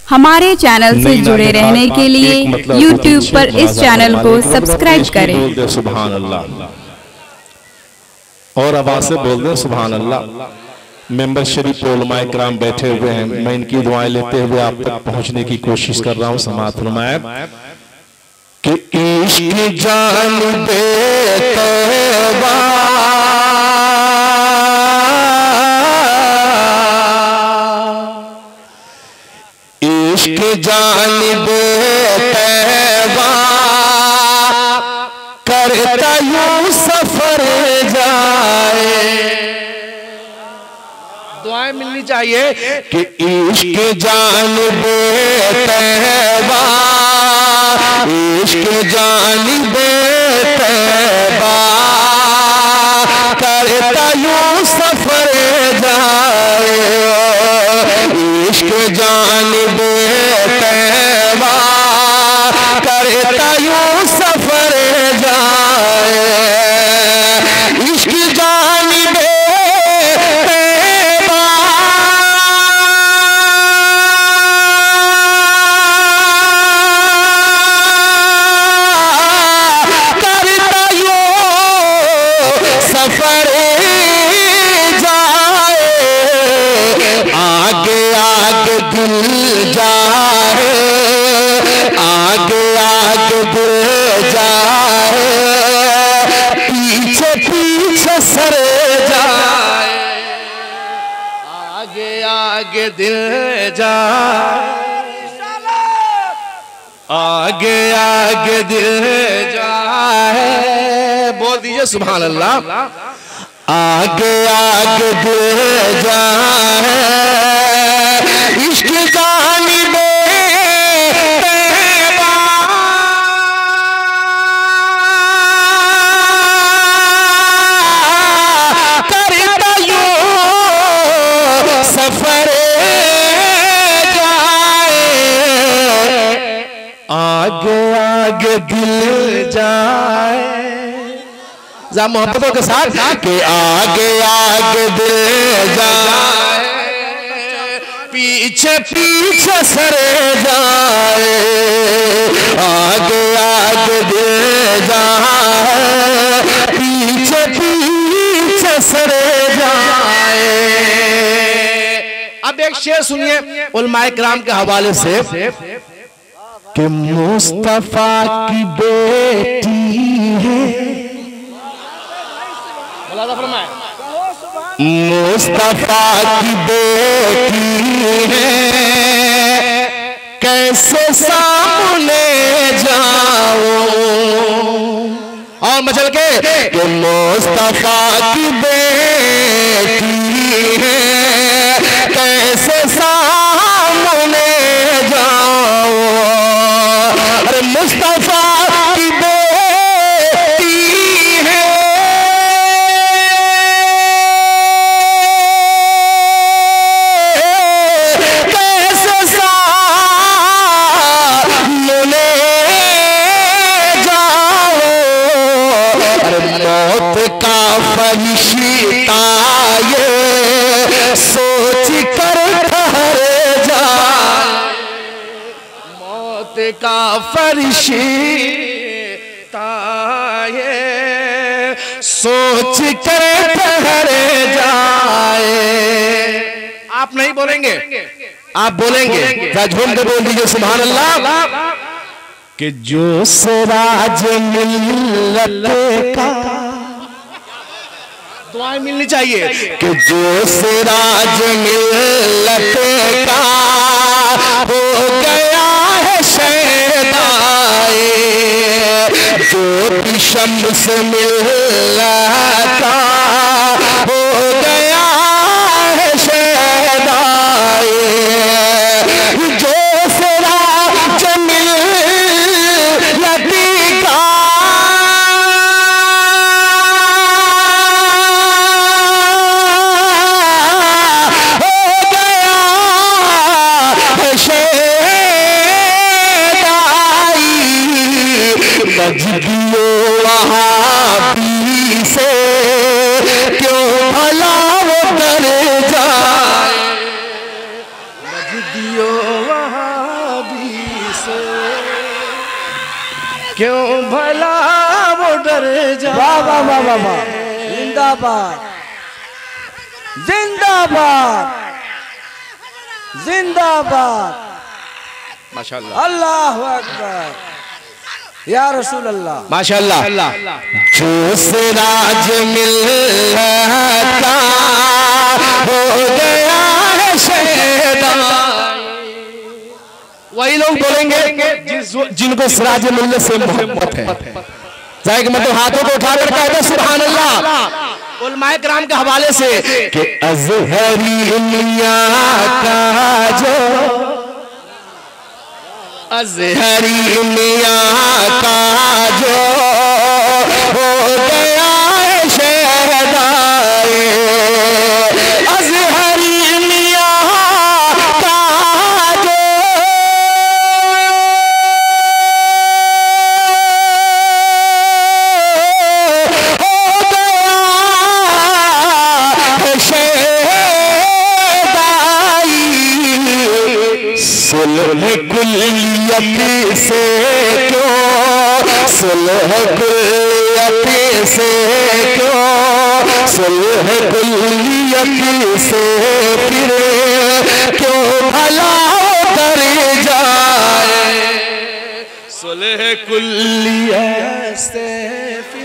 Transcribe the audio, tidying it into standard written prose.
हमारे चैनल से जुड़े रहने के लिए YouTube पर इस चैनल को सब्सक्राइब करें। सुभान अल्लाह और आवाज से बोल दे सुभान अल्लाह। मेंबर शरीफ उलमाए किराम बैठे हुए हैं, मैं इनकी दुआएं लेते हुए आप तक पहुंचने की कोशिश कर रहा हूं। समाअत फरमाए कि इश्क जान दे तौबा इश्क जान दे तौबा करता यूं सफर जाए। दुआएं मिलनी चाहिए कि इश्क जान दे तौबा इश्क जान दे तौबा करता यूं सफर जाए। इश्क जान दे तौबा करता यूं सफर जाए। इश्क जान दे तौबा करता यूं सफर जाए। आगे आगे दिल जाए आगे आगे दिल जाए पीछे पीछे सर जाए। आगे आगे दिल जाए आगे आगे दिल जाए। बोल दीजिए सुभान अल्लाह। आगे आगे दिल जाए इश्क जान दे तौबा करता यूं सफर जाए। आगे आगे दिल जाए जा मोहब्बतों के साथ के आगे आगे दिल जाए पीछे पीछे सर जाए। आगे आगे दिल जाए पीछे पीछे सर जाए। अब एक शेर सुनिए उलमाए किराम के हवाले से कि मुस्तफा की बेटी है मुस्तफा की बेटी है कैसे सामने जाऊं। और मचल के कि मुस्तफा की बेटी है कैसे सामने जाऊं। अरे मुस्तफा की बेटी है फरिश्ता ये सोच कर ठहर जाए। मौत का फरिश्ता ये सोच कर ठहर जाए। आप नहीं बोलेंगे आप बोलेंगे झूम के बोल दीजिए सुभान अल्लाह कि जो सिराज मिल्लत का दुआएं मिलनी चाहिए कि जो सिराज मिल्लत का हो गया है शैदाए। जो भी शम्स मिल्लत का हो गया है शैदाए। जो सिराज मिल्लत का बजदियो वहाबी से क्यों भला वो कर जाए। बजदियो वहाबी क्यों भला वो डर जाए। वाह वाह वाह वाह वाह, जिंदाबाद जिंदाबाद जिंदाबाद, माशाअल्लाह, अल्लाहु अकबर, या रसूल अल्लाह, माशाअल्लाह। जो सिराज मिलता हो गया है शैतान, वही लोग बोलेंगे जिनको सिराज मिलने से मोहब्बत है। जाएगा मतलब हाथों को उठाकर कहते सुभान अल्लाह उलमाए किराम के हवाले से कि अज़हरी मियां का जो, अज़हरी मियां का जो हो गया है शहदाए, अज़हरी मियां का जो हो गया है शहदाई, सुलह कुल्लियत से क्यों, सुलह कुल्लियत से क्यों, सुलह कुल्लियत से फिर क्यों भला कर जाए, सुलह कुल्लियत से फिर